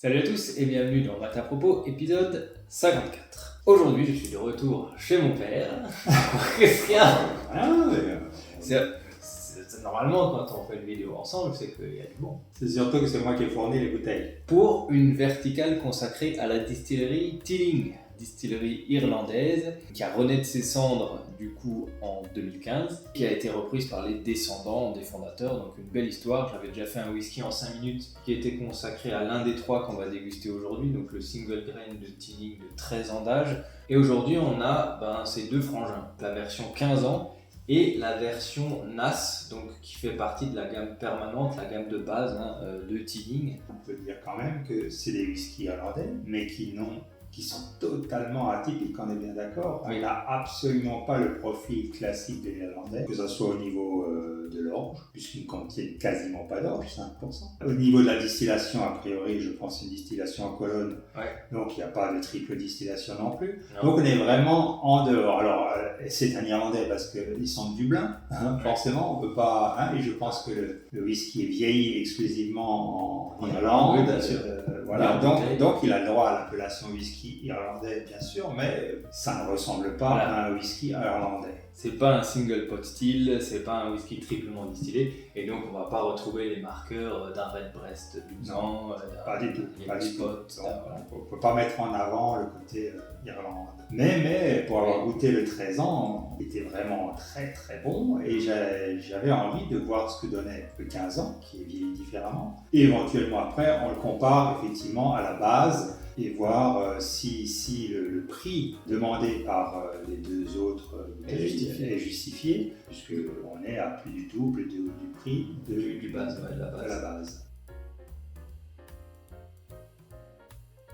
Salut à tous et bienvenue dans Maths à propos, épisode 54. Aujourd'hui, je suis de retour chez mon père. Qu'est-ce qu'il y a? Normalement, quand on fait une vidéo ensemble, c'est qu'il y a du bon. C'est surtout que c'est moi qui ai fourni les bouteilles. Pour une verticale consacrée à la distillerie Teeling, distillerie irlandaise, qui a renaît de ses cendres du coup en 2015, qui a été reprise par les descendants des fondateurs, donc une belle histoire. J'avais déjà fait un whisky en 5 minutes qui était consacré à l'un des trois qu'on va déguster aujourd'hui, donc le single grain de Teeling de 13 ans d'âge. Et aujourd'hui on a ces deux frangins, la version 15 ans et la version NAS, donc qui fait partie de la gamme permanente, la gamme de base de Teeling. On peut dire quand même que c'est des whiskies irlandais, mais qui sont totalement atypiques, on est bien d'accord. Oui. On n'a absolument pas le profil classique de l'irlandais, que ce soit au niveau de l'orge, puisqu'ils ne contiennent quasiment pas d'orge, 5%. Au niveau de la distillation, a priori, je pense une distillation en colonne, donc il n'y a pas de triple distillation non plus. Donc on est vraiment en dehors. Alors c'est un irlandais parce qu'ils sont de Dublin, forcément, on peut pas. Et je pense que le whisky est vieilli exclusivement en Irlande. Oui, bien sûr. Voilà, donc il a le droit à l'appellation whisky irlandais, bien sûr, mais ça ne ressemble pas à un whisky irlandais. C'est pas un single pot still, c'est pas un whisky triplement distillé, et donc on va pas retrouver les marqueurs d'un Redbreast du sang, pas du tout, pas du tout. Voilà. On peut pas mettre en avant le côté Irlande. Mais pour avoir goûté le 13 ans, il était vraiment très très bon, et j'avais envie de voir ce que donnait le 15 ans, qui est vieilli différemment. Et éventuellement après, on le compare effectivement à la base, et voir si le prix demandé par les deux autres est justifié, puisqu'on est à plus du double du prix de la base.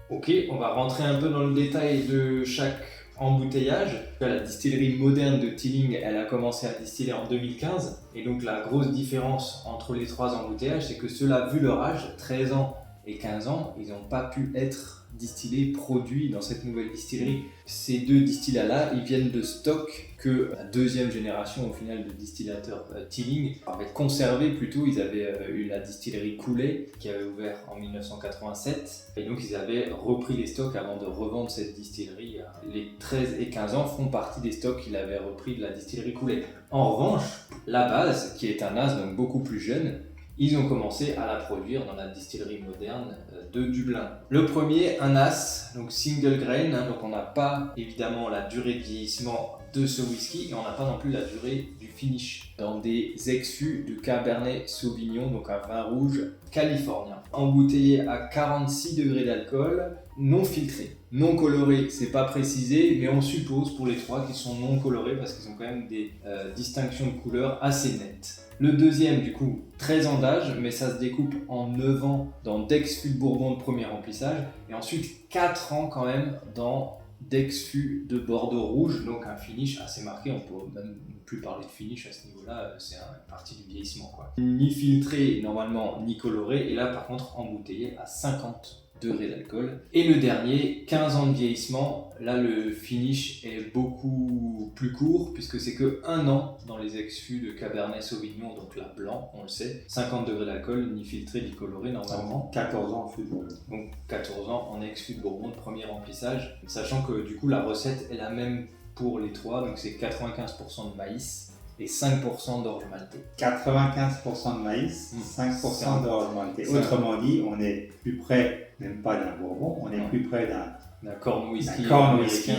Ok, on va rentrer un peu dans le détail de chaque embouteillage. La distillerie moderne de Teeling, elle a commencé à distiller en 2015, et donc la grosse différence entre les trois embouteillages, c'est que ceux-là, vu leur âge, 13 ans et 15 ans, ils n'ont pas pu être distillés, produits dans cette nouvelle distillerie. Ces deux distillats-là, ils viennent de stock que la deuxième génération au final de distillateurs Teeling avait conservé plutôt. Ils avaient eu la distillerie Cooley qui avait ouvert en 1987, et donc ils avaient repris les stocks avant de revendre cette distillerie. Les 13 et 15 ans font partie des stocks qu'ils avaient repris de la distillerie Cooley. En revanche, la base, qui est un NAS, donc beaucoup plus jeune, ils ont commencé à la produire dans la distillerie moderne de Dublin. Le premier, un NAS, donc single grain, donc on n'a pas évidemment la durée de vieillissement de ce whisky, et on n'a pas non plus la durée du finish dans des ex-fûts de Cabernet Sauvignon, donc un vin rouge californien. Embouteillé à 46 degrés d'alcool, non filtré. Non coloré, c'est pas précisé, mais on suppose pour les trois qu'ils sont non colorés parce qu'ils ont quand même des distinctions de couleurs assez nettes. Le deuxième, du coup, 13 ans d'âge, mais ça se découpe en 9 ans dans d'ex-fûts de Bourbon de premier remplissage, et ensuite 4 ans quand même dans d'ex-fûts de Bordeaux rouge, donc un finish assez marqué. On peut même plus parler de finish à ce niveau-là, c'est une partie du vieillissement, quoi. Ni filtré normalement, ni coloré, et là par contre embouteillé à 50 degrés d'alcool. Et le dernier, 15 ans de vieillissement, là le finish est beaucoup plus court puisque c'est que 1 an dans les ex-fûts de Cabernet Sauvignon, donc là blanc, on le sait, 50 degrés d'alcool, ni filtré ni coloré normalement. 14 ans en fût de Bourbon. Donc 14 ans en ex-fût de Bourbon de premier remplissage, sachant que du coup la recette est la même pour les trois, donc c'est 95% de maïs et 5% d'orge maltée. 95% de maïs, 5% d'orge maltée. Autrement dit, on est plus près, même pas d'un Bourbon, on est plus près d'un corn whisky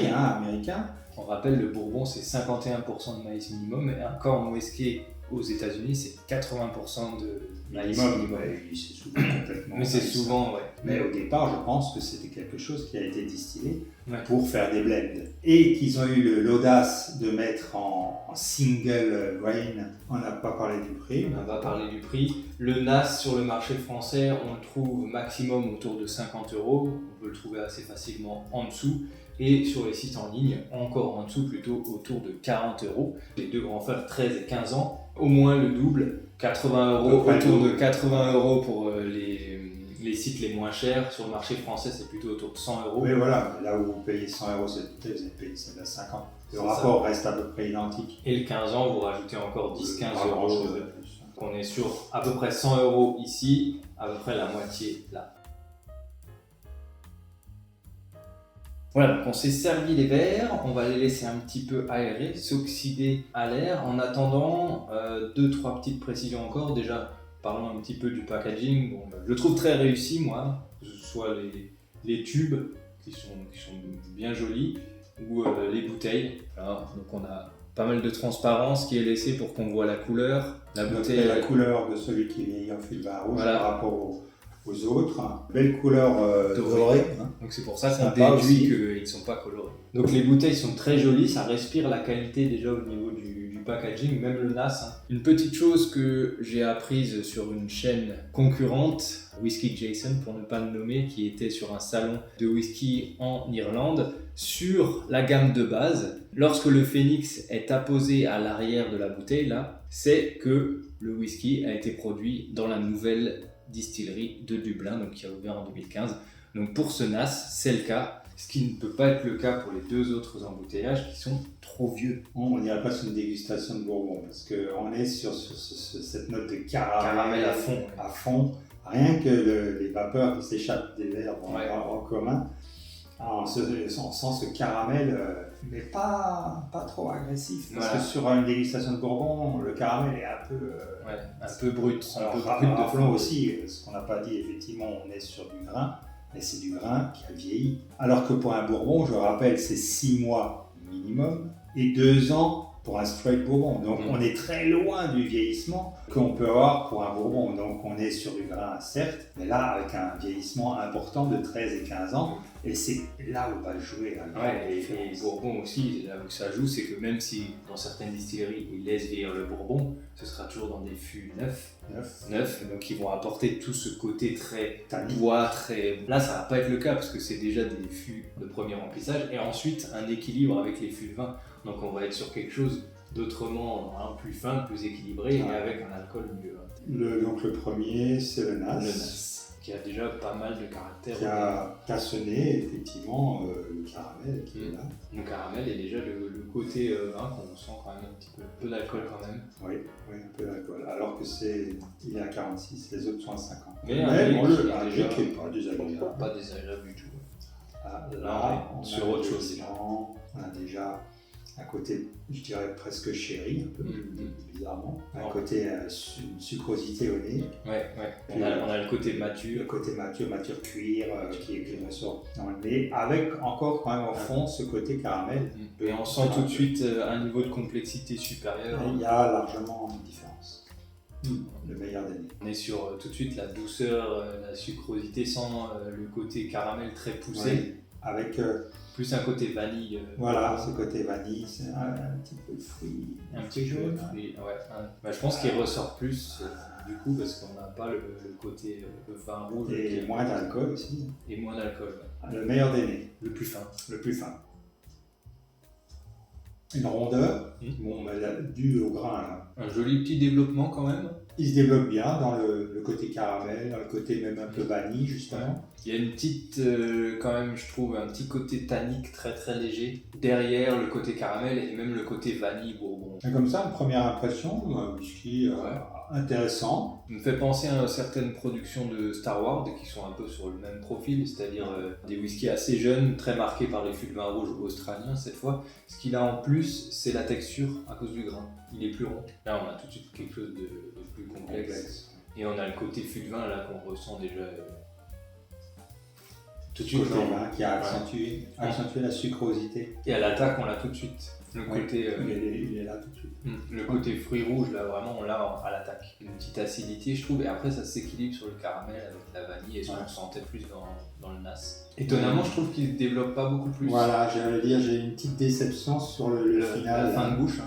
américain. On rappelle, le Bourbon c'est 51% de maïs minimum, et un corn whisky aux États-Unis c'est 80% de maïs minimum. C'est souvent complètement. Mais c'est souvent, ouais. Mais au départ, je pense que c'était quelque chose qui a été distillé pour faire des blends. Et qu'ils ont eu l'audace de mettre en single grain. On n'a pas parlé du prix. On va parler du prix. Le NAS sur le marché français, on le trouve maximum autour de 50 €. On peut le trouver assez facilement en dessous. Et sur les sites en ligne, encore en dessous, plutôt autour de 40 €. Les deux grands frères, 13 et 15 ans, au moins le double, 80 €, autour de 80 € pour les sites les moins chers. Sur le marché français, c'est plutôt autour de 100 €. Oui, voilà, là où vous payez 100 € cette bouteille, vous avez payé celle à 50. Le rapport reste à peu près identique. Et le 15 ans, vous rajoutez encore 10-15 €. On est sur à peu près 100 € ici, à peu près la moitié là. Voilà, donc on s'est servi les verres, on va les laisser un petit peu aérer, s'oxyder à l'air. En attendant, 2-3 petites précisions encore. Déjà, parlons un petit peu du packaging. Bon, je le trouve très réussi, moi, que ce soit les tubes qui sont bien jolis ou les bouteilles. Voilà, donc on a pas mal de transparence qui est laissée pour qu'on voit la couleur. La bouteille, la couleur de celui qui vieillit en fût de vin rouge voilà. par rapport aux autres. Belle couleur dorée. Hein. Donc c'est pour ça qu'on déduit qu'ils ne sont pas colorés. Donc les bouteilles sont très jolies, ça respire la qualité déjà au niveau du packaging, même le NAS. Hein. Une petite chose que j'ai apprise sur une chaîne concurrente, Whisky Jason pour ne pas le nommer, qui était sur un salon de whisky en Irlande, sur la gamme de base. Lorsque le phénix est apposé à l'arrière de la bouteille, là, c'est que le whisky a été produit dans la nouvelle distillerie de Dublin, donc qui a ouvert en 2015. Donc pour ce NAS, c'est le cas, ce qui ne peut pas être le cas pour les 2 autres embouteillages qui sont trop vieux. On dirait pas sur une dégustation de Bourbon, parce qu'on est sur cette note de caramel à fond. Rien que les vapeurs qui s'échappent des verres en commun. Alors, on sent ce caramel, mais pas trop agressif. Parce que sur une dégustation de Bourbon, le caramel est un peu brut. Rappelons aussi, ce qu'on n'a pas dit, effectivement, on est sur du grain, mais c'est du grain qui a vieilli. Alors que pour un Bourbon, je rappelle, c'est 6 mois minimum et 2 ans pour un straight Bourbon. Donc on est très loin du vieillissement qu'on peut avoir pour un Bourbon. Donc on est sur du grain, certes, mais là avec un vieillissement important de 13 et 15 ans. Et c'est là où va jouer et Bourbon aussi, là où ça joue, c'est que même si dans certaines distilleries ils laissent vieillir le Bourbon, ce sera toujours dans des fûts neufs. Donc ils vont apporter tout ce côté très bois, très... Là ça va pas être le cas parce que c'est déjà des fûts de premier remplissage et ensuite un équilibre avec les fûts de vin. Donc on va être sur quelque chose d'autrement plus fin, plus équilibré et avec un alcool mieux. Donc le premier c'est le NAS. Le NAS. Qui a déjà pas mal de caractère. Qui a tassonné effectivement le caramel qui est là. Le caramel et déjà le côté vin qu'on sent quand même un petit peu d'alcool quand même. Oui, un peu d'alcool. Alors que il est à 46, les autres sont à 50. Mais le déjà qui n'est pas désagréable. Pas désagréable du tout. Là, sur autre chose. On a déjà un côté, je dirais presque chéri, un peu bizarrement. Un côté une sucrosité au nez. On a le côté mature. Le côté mature cuir qui ressort dans le nez, avec encore quand même au fond ce côté caramel. Et on sent tout de suite un niveau de complexité supérieur. Il y a largement une différence. Le meilleur des nez. On est sur tout de suite la douceur, la sucrosité sans le côté caramel très poussé. Oui. Avec plus un côté vanille. Ce côté vanille, c'est un petit peu de fruits. Un petit jaune. Je pense qu'il ressort plus du coup parce qu'on n'a pas le côté vin rouge. Et moins d'alcool aussi. Et moins d'alcool. Le meilleur des nez. Le plus fin. Une rondeur, due au grain. Là. Un joli petit développement quand même. Il se développe bien dans le côté caramel, dans le côté même un peu vanille justement. Il y a une petite, quand même je trouve, un petit côté tannique très très léger. Derrière le côté caramel et même le côté vanille Bourbon. Et comme ça, une première impression, un whisky intéressant. Il me fait penser à certaines productions de Star Wars qui sont un peu sur le même profil, c'est-à-dire des whiskies assez jeunes, très marqués par les fûts de vin rouge australiens cette fois. Ce qu'il a en plus, c'est la texture à cause du grain. Il est plus rond. Là, on a tout de suite quelque chose de plus complexe. Et on a le côté fût de vin là qu'on ressent déjà. Tout de suite, le côté vin qui a accentué la sucrosité. Et à l'attaque, on l'a tout de suite. Le côté, il est là tout de suite. Le côté fruit rouge, là vraiment, on l'a à l'attaque. Une petite acidité, je trouve, et après ça s'équilibre sur le caramel avec la vanille et ce qu'on sentait plus dans le NAS. Étonnamment, je trouve qu'il ne développe pas beaucoup plus. Voilà, j'allais dire, j'ai une petite déception sur le final. La fin de bouche.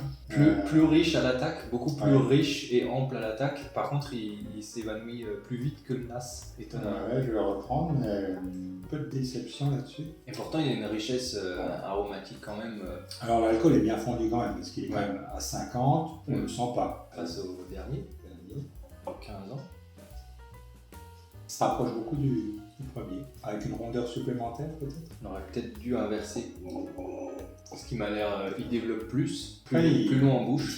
Plus riche à l'attaque, beaucoup plus riche et ample à l'attaque. Par contre, il s'évanouit plus vite que le NAS. Étonnamment. Je vais le reprendre, mais un peu de déception là-dessus. Et pourtant, il y a une richesse aromatique quand même. Alors, l'alcool est bien fondu quand même, parce qu'il est quand même à 50, on ne le sent pas. Face au dernier, 15 ans. Ça rapproche beaucoup du premier, avec une rondeur supplémentaire peut-être. On aurait peut-être dû inverser. Ce qui m'a l'air, il développe plus long en bouche.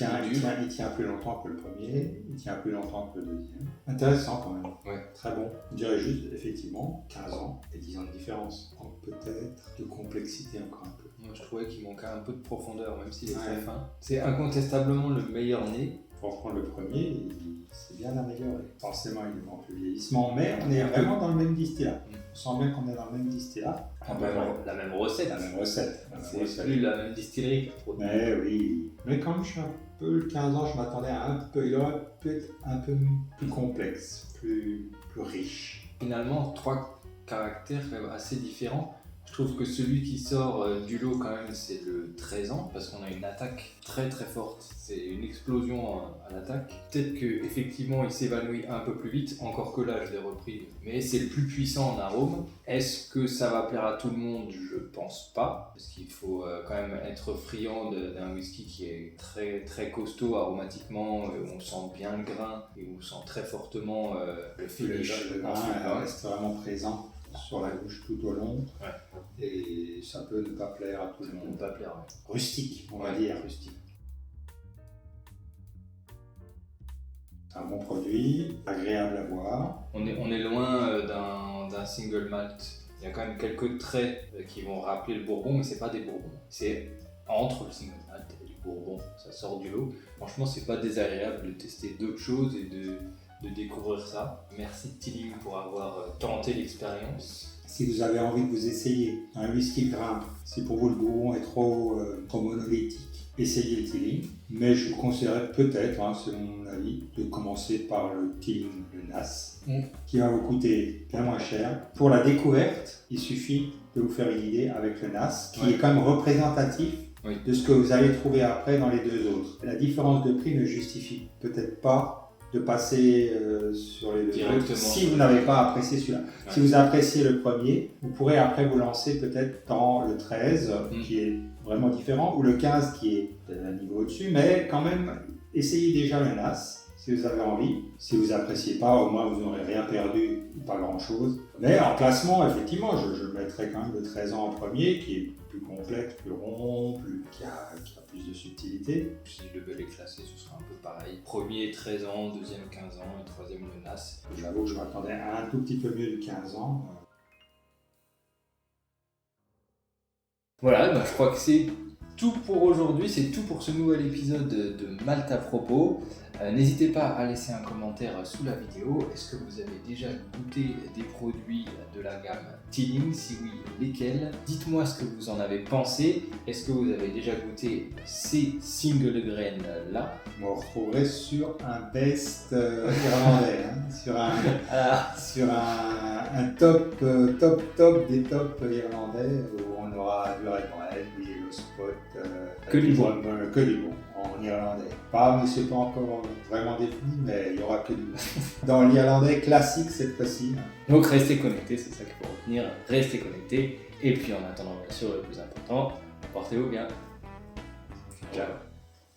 Il tient plus longtemps que le premier, il tient plus longtemps que le deuxième. Intéressant quand même. très bon. Je dirais juste, effectivement, 15 ans et 10 ans de différence. Donc peut-être de complexité encore un peu. Moi, je trouvais qu'il manquait un peu de profondeur, même s'il est très Ouais. fin. C'est incontestablement le meilleur nez. Pour prendre le premier, il s'est bien amélioré. Forcément, il est manque le vieillissement, mais on est vraiment dans le même distillat. On sent bien qu'on est dans le même distillat. La même recette. La même recette. C'est plus la même distillerie. Mais oui. Mais comme je suis un peu le 15 ans, je m'attendais à un peu. Il aurait pu être un peu plus complexe, plus riche. Finalement, 3 caractères quand même assez différents. Je trouve que celui qui sort du lot quand même, c'est le 13 ans, parce qu'on a une attaque très très forte. C'est une explosion à l'attaque. Peut-être qu'effectivement il s'évanouit un peu plus vite, encore que là je l'ai repris, mais c'est le plus puissant en arôme. Est-ce que ça va plaire à tout le monde? Je pense pas, parce qu'il faut quand même être friand d'un whisky qui est très très costaud aromatiquement, où on sent bien le grain et où on sent très fortement le finish. Le grain reste vraiment présent sur la bouche tout au long. Ouais. Et ça peut ne pas plaire à tout le monde. Pas plaire, ouais. Rustique, on va dire. Rustique. C'est un bon produit, agréable à boire. On est loin d'un single malt. Il y a quand même quelques traits qui vont rappeler le bourbon, mais c'est pas des bourbons. C'est entre le single malt et du bourbon, ça sort du lot. Franchement, c'est pas désagréable de tester d'autres choses et de découvrir ça. Merci Tilling pour avoir tenté l'expérience. Si vous avez envie de vous essayer un whisky grimpe, si pour vous le bourbon est trop monolithique, essayez le Tilling. Mais je vous conseillerais peut-être, selon mon avis, de commencer par le Tilling, le NAS, qui va vous coûter bien moins cher. Pour la découverte, il suffit de vous faire une idée avec le NAS, qui est quand même représentatif de ce que vous allez trouver après dans les deux autres. La différence de prix ne justifie peut-être pas de passer sur les deux autres si vous n'avez pas apprécié celui-là. Ouais. Si vous appréciez le premier, vous pourrez après vous lancer peut-être dans le 13 qui est vraiment différent, ou le 15 qui est un niveau au-dessus, mais quand même, essayez déjà le NAS si vous avez envie. Si vous n'appréciez pas, au moins vous n'aurez rien perdu, pas grand-chose. Mais en classement, effectivement, je mettrais quand même le 13 ans en premier, qui est plus complexe, plus rond, qui a plus de subtilité. Si le label est classé, ce sera un peu pareil. Premier 13 ans, deuxième 15 ans et troisième le NAS. J'avoue que je m'attendais à un tout petit peu mieux de 15 ans. Voilà, je crois que c'est tout pour aujourd'hui, c'est tout pour ce nouvel épisode de Malte à propos. N'hésitez pas à laisser un commentaire sous la vidéo. Est-ce que vous avez déjà goûté des produits de la gamme Tilling? Si oui, lesquels? Dites-moi ce que vous en avez pensé. Est-ce que vous avez déjà goûté ces single grain là? Vous retrouverez sur un best irlandais, sur un top des tops irlandais où on aura du Red Bread, du Yellow Spot, que du bon en irlandais. Mais c'est pas encore vraiment défini, mais il y aura que du bon. Dans l'irlandais classique cette fois-ci. Donc restez connectés, c'est ça qu'il faut retenir. Restez connectés. Et puis en attendant, bien sûr, le plus important, portez-vous bien. Ciao.